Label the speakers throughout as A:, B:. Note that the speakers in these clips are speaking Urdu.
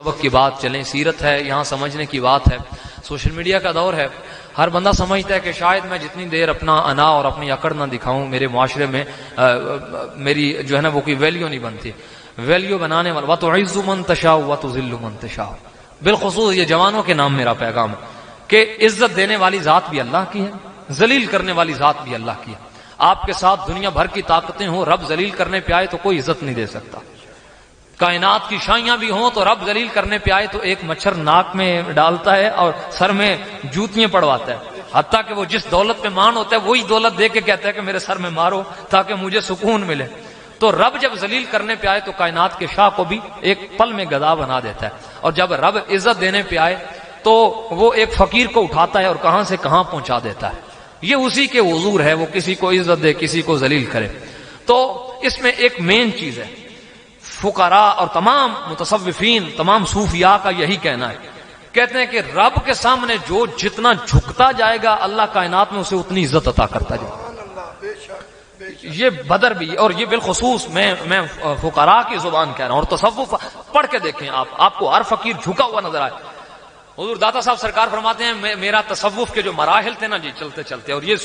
A: وقت کی بات چلیں، سیرت ہے، یہاں سمجھنے کی بات ہے۔ سوشل میڈیا کا دور ہے، ہر بندہ سمجھتا ہے کہ شاید میں جتنی دیر اپنا انا اور اپنی اکڑ نہ دکھاؤں میرے معاشرے میں میری جو ہے نا وہ کوئی ویلیو نہیں بنتی۔ ویلیو بنانے والا وَتُعِزُّ مَن تَشَاءُ وَتُذِلُّ مَن تَشَاءُ، بالخصوص یہ جوانوں کے نام میرا پیغام ہے کہ عزت دینے والی ذات بھی اللہ کی ہے، ذلیل کرنے والی ذات بھی اللہ کی ہے۔ آپ کے ساتھ دنیا بھر کی طاقتیں ہوں، رب ذلیل کرنے پہ آئے تو کوئی عزت نہیں دے سکتا۔ کائنات کی شائیاں بھی ہوں تو رب ذلیل کرنے پہ آئے تو ایک مچھر ناک میں ڈالتا ہے اور سر میں جوتیاں پڑواتا ہے، حتیٰ کہ وہ جس دولت پہ مان ہوتا ہے وہی دولت دے کے کہتا ہے کہ میرے سر میں مارو تاکہ مجھے سکون ملے۔ تو رب جب ذلیل کرنے پہ آئے تو کائنات کے شاہ کو بھی ایک پل میں گدھا بنا دیتا ہے، اور جب رب عزت دینے پہ آئے تو وہ ایک فقیر کو اٹھاتا ہے اور کہاں سے کہاں پہنچا دیتا ہے۔ یہ اسی کے حضور ہے، وہ کسی کو عزت دے کسی کو ذلیل کرے۔ تو اس میں ایک مین چیز ہے، فقراء اور تمام متصوفین، تمام صوفیاء کا یہی کہنا ہے، کہتے ہیں کہ رب کے سامنے جو جتنا جھکتا جائے گا اللہ کائنات میں اسے اتنی عزت عطا کرتا جائے گا۔ یہ بدر بھی، اور یہ بالخصوص میں فقراء کی زبان کہہ رہا ہوں، اور تصوف پڑھ کے دیکھیں آپ کو ہر فقیر جھکا ہوا نظر آئے۔ حضور داتا صاحب سرکار فرماتے ہیں میرا تصوف کے جو مراحل تھے نا جی چلتے چلتے، اور یہ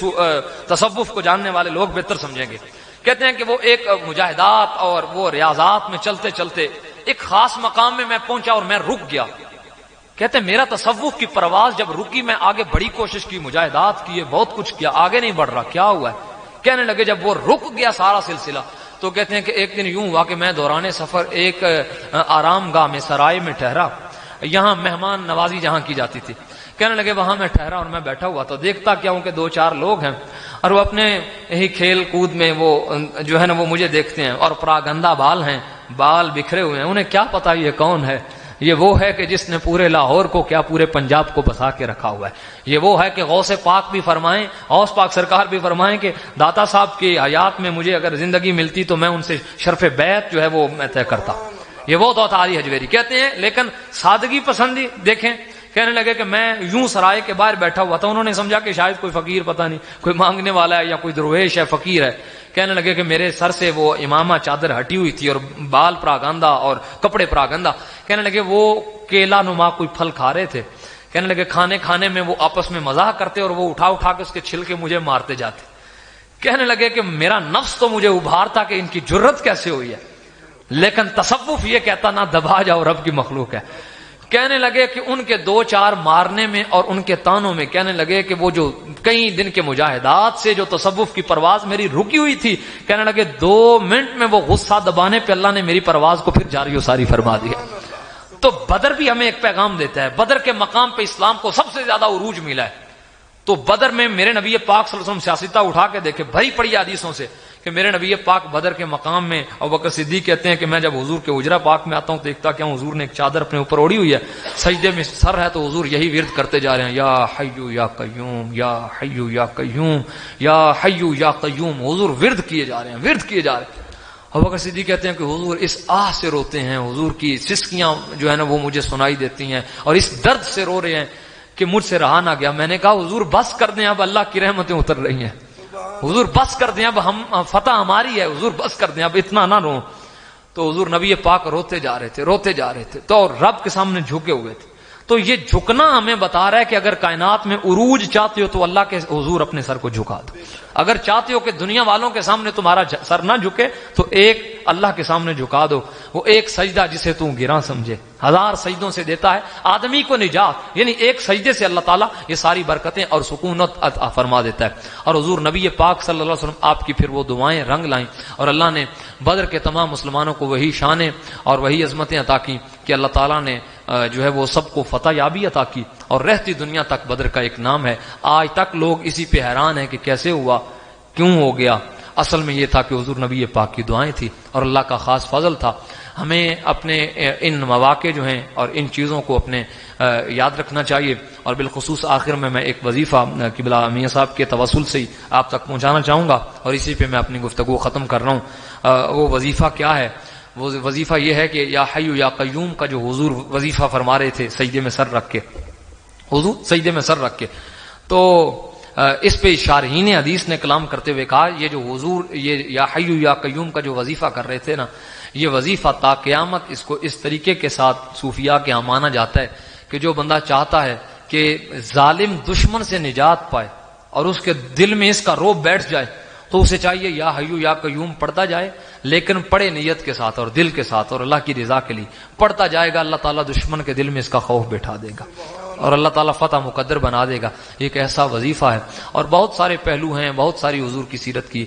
A: تصوف کو جاننے والے لوگ بہتر سمجھیں گے، کہتے ہیں کہ وہ ایک مجاہدات اور وہ ریاضات میں چلتے چلتے ایک خاص مقام میں پہنچا اور میں رک گیا۔ کہتے ہیں میرا تصوف کی پرواز جب رکی، میں آگے بڑی کوشش کی، مجاہدات کیے، بہت کچھ کیا، آگے نہیں بڑھ رہا، کیا ہوا ہے؟ کہنے لگے جب وہ رک گیا سارا سلسلہ تو کہتے ہیں کہ ایک دن یوں ہوا کہ میں دوران سفر ایک آرام گاہ میں سرائے میں ٹھہرا، یہاں مہمان نوازی جہاں کی جاتی تھی، کہنے لگے وہاں میں ٹھہرا اور میں بیٹھا ہوا تو دیکھتا کیا ہوں کہ دو چار لوگ ہیں اور وہ اپنے ہی کھیل کود میں وہ جو ہے نا وہ مجھے دیکھتے ہیں، اور پراگندہ بال ہیں، بال بکھرے ہوئے ہیں، انہیں کیا پتا یہ کون ہے؟ یہ وہ ہے کہ جس نے پورے لاہور کو کیا پورے پنجاب کو بسا کے رکھا ہوا ہے۔ یہ وہ ہے کہ غوث پاک بھی فرمائیں، غوث پاک سرکار بھی فرمائیں کہ داتا صاحب کی حیات میں مجھے اگر زندگی ملتی تو میں ان سے شرف بیعت جو ہے وہ میں طے کرتا۔ یہ وہ تو علی حجویری کہتے ہیں، لیکن سادگی پسندی دیکھیں، کہنے لگے کہ میں یوں سرائے کے باہر بیٹھا ہوا تھا، انہوں نے سمجھا کہ شاید کوئی فقیر، پتہ نہیں کوئی مانگنے والا ہے یا کوئی درویش ہے، فقیر ہے۔ کہنے لگے کہ میرے سر سے وہ امامہ چادر ہٹی ہوئی تھی اور بال پراگندہ اور کپڑے پراگندہ۔ کہنے لگے وہ کیلا نما کوئی پھل کھا رہے تھے، کہنے لگے کھانے میں وہ آپس میں مزاح کرتے اور وہ اٹھا کے اس کے چھلکے مجھے مارتے جاتے۔ کہنے لگے کہ میرا نفس تو مجھے ابھارتا کہ ان کی جرت کیسے ہوئی ہے، لیکن تصوف یہ کہتا نہ دبا جاؤ رب کی مخلوق ہے۔ کہنے لگے کہ ان کے دو چار مارنے میں اور ان کے تانوں میں، کہنے لگے کہ وہ جو کئی دن کے مجاہدات سے جو تصوف کی پرواز میری رکی ہوئی تھی، کہنے لگے 2 منٹ میں وہ غصہ دبانے پہ اللہ نے میری پرواز کو پھر جاری و ساری فرما دیا۔ تو بدر بھی ہمیں ایک پیغام دیتا ہے، بدر کے مقام پہ اسلام کو سب سے زیادہ عروج ملا ہے۔ تو بدر میں میرے نبی پاک صلی اللہ علیہ وسلم سیاستہ اٹھا کے دیکھے بھری پڑی حدیثوں سے کہ میرے نبی پاک بدر کے مقام میں، ابوبکر صدیق کہتے ہیں کہ میں جب حضور کے حجرہ پاک میں آتا ہوں تو دیکھتا کہ حضور نے ایک چادر اپنے اوپر اوڑھی ہوئی ہے، سجدے میں سر ہے تو حضور یہی ورد کرتے جا رہے ہیں، یا حیو یا قیوم یا حیو یا قیوم یا حیو یا قیوم، حضور ورد کیے جا رہے ہیں، ورد کیے جا رہے ہیں۔ ابوبکر صدیق کہتے ہیں کہ حضور اس آہ سے روتے ہیں، حضور کی سسکیاں جو ہے نا وہ مجھے سنائی دیتی ہیں اور اس درد سے رو رہے ہیں کہ مجھ سے رہا نہ گیا۔ میں نے کہا حضور بس کر دیں، اب اللہ کی رحمتیں اتر رہی ہیں، حضور بس کر دیں، اب ہم فتح ہماری ہے، حضور بس کر دیں، اب اتنا نہ رو۔ تو حضور نبی پاک روتے جا رہے تھے تو رب کے سامنے جھکے ہوئے تھے۔ تو یہ جھکنا ہمیں بتا رہا ہے کہ اگر کائنات میں عروج چاہتے ہو تو اللہ کے حضور اپنے سر کو جھکا دو۔ اگر چاہتے ہو کہ دنیا والوں کے سامنے تمہارا سر نہ جھکے تو ایک اللہ کے سامنے جھکا دو، وہ ایک سجدہ جسے تو گراں سمجھے 1000 سجدوں سے دیتا ہے آدمی کو نجات، یعنی ایک سجدے سے اللہ تعالیٰ یہ ساری برکتیں اور سکونت عطا فرما دیتا ہے۔ اور حضور نبی پاک صلی اللہ علیہ وسلم آپ کی پھر وہ دعائیں رنگ لائیں اور اللہ نے بدر کے تمام مسلمانوں کو وہی شانیں اور وہی عظمتیں عطا کی کہ اللہ تعالیٰ نے جو ہے وہ سب کو فتح یابی عطا کی، اور رہتی دنیا تک بدر کا ایک نام ہے۔ آج تک لوگ اسی پہ حیران ہیں کہ کیسے ہوا، کیوں ہو گیا۔ اصل میں یہ تھا کہ حضور نبی پاک کی دعائیں تھی اور اللہ کا خاص فضل تھا۔ ہمیں اپنے ان مواقع جو ہیں اور ان چیزوں کو اپنے یاد رکھنا چاہیے، اور بالخصوص آخر میں ایک وظیفہ قبلہ میاں صاحب کے توسل سے ہی آپ تک پہنچانا چاہوں گا، اور اسی پہ میں اپنی گفتگو ختم کر رہا ہوں۔ وہ وظیفہ کیا ہے؟ وہ وظیفہ یہ ہے کہ یا حیو یا قیوم کا جو حضور وظیفہ فرما رہے تھے سجدے میں سر رکھ کے، حضور سجدے میں سر رکھ کے، تو اس پہ شارحین حدیث نے کلام کرتے ہوئے کہا یہ جو حضور یہ یا حیو یا قیوم کا جو وظیفہ کر رہے تھے نا، یہ وظیفہ تا قیامت اس کو اس طریقے کے ساتھ صوفیاء کے ہاں مانا جاتا ہے کہ جو بندہ چاہتا ہے کہ ظالم دشمن سے نجات پائے اور اس کے دل میں اس کا روب بیٹھ جائے تو اسے چاہیے یا حیو یا قیوم پڑھتا جائے، لیکن پڑھے نیت کے ساتھ اور دل کے ساتھ اور اللہ کی رضا کے لیے پڑھتا جائے گا، اللہ تعالیٰ دشمن کے دل میں اس کا خوف بٹھا دے گا اور اللہ تعالیٰ فتح مقدر بنا دے گا۔ ایک ایسا وظیفہ ہے اور بہت سارے پہلو ہیں، بہت ساری حضور کی سیرت کی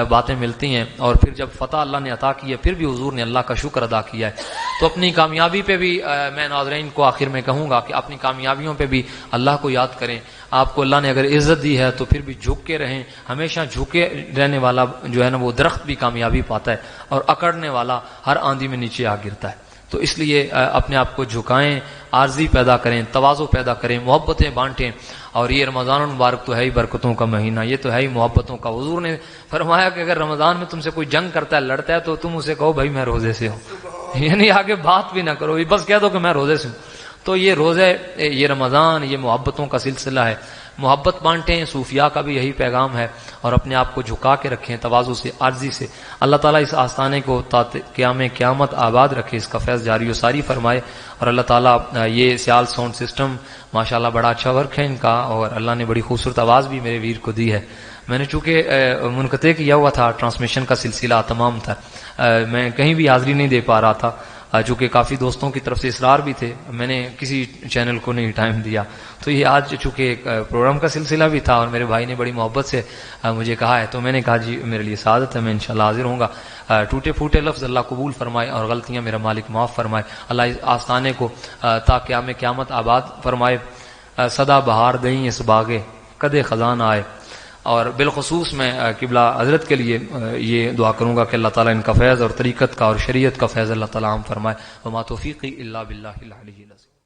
A: باتیں ملتی ہیں، اور پھر جب فتح اللہ نے عطا کی ہے پھر بھی حضور نے اللہ کا شکر ادا کیا ہے۔ تو اپنی کامیابی پہ بھی میں ناظرین کو آخر میں کہوں گا کہ اپنی کامیابیوں پہ بھی اللہ کو یاد کریں۔ آپ کو اللہ نے اگر عزت دی ہے تو پھر بھی جھک کے رہیں، ہمیشہ جھکے رہنے والا جو ہے نا وہ درخت بھی کامیابی پاتا ہے اور اکڑنے والا ہر آندھی میں نیچے آ گرتا ہے۔ تو اس لیے اپنے آپ کو جھکائیں، عارضی پیدا کریں، تواضع پیدا کریں، محبتیں بانٹیں، اور یہ رمضان المبارک تو ہے ہی برکتوں کا مہینہ، یہ تو ہے ہی محبتوں کا۔ حضور نے فرمایا کہ اگر رمضان میں تم سے کوئی جنگ کرتا ہے، لڑتا ہے، تو تم اسے کہو بھائی میں روزے سے ہوں، یعنی آگے بات بھی نہ کرو، بس کہہ دو کہ میں روزے سے ہوں۔ تو یہ روزے، یہ رمضان، یہ محبتوں کا سلسلہ ہے، محبت بانٹیں۔ صوفیاء کا بھی یہی پیغام ہے، اور اپنے آپ کو جھکا کے رکھیں تواضع سے، عاجزی سے۔ اللہ تعالیٰ اس آستانے کو تا قیامت آباد رکھے، اس کا فیض جاری و ساری فرمائے، اور اللہ تعالیٰ یہ سیال ساؤنڈ سسٹم ماشاءاللہ بڑا اچھا ورک ہے ان کا، اور اللہ نے بڑی خوبصورت آواز بھی میرے ویر کو دی ہے۔ میں نے چونکہ منقطع کیا ہوا تھا، ٹرانسمیشن کا سلسلہ تمام تھا، میں کہیں بھی حاضری نہیں دے پا رہا تھا، چونکہ کافی دوستوں کی طرف سے اصرار بھی تھے، میں نے کسی چینل کو نہیں ٹائم دیا۔ تو یہ آج چونکہ ایک پروگرام کا سلسلہ بھی تھا اور میرے بھائی نے بڑی محبت سے مجھے کہا ہے، تو میں نے کہا جی میرے لیے سعادت ہے، میں انشاءاللہ حاضر ہوں گا۔ ٹوٹے پھوٹے لفظ اللہ قبول فرمائے اور غلطیاں میرا مالک معاف فرمائے۔ اللہ اس آستانے کو تا قیامت آباد فرمائے۔ صدا بہار دیں اس باغے کدے خزان آئے، اور بالخصوص میں قبلہ حضرت کے لیے یہ دعا کروں گا کہ اللہ تعالیٰ ان کا فیض اور طریقت کا اور شریعت کا فیض اللہ تعالیٰ عام فرمائے۔ وما توفیقی الا باللہ العلی العظیم۔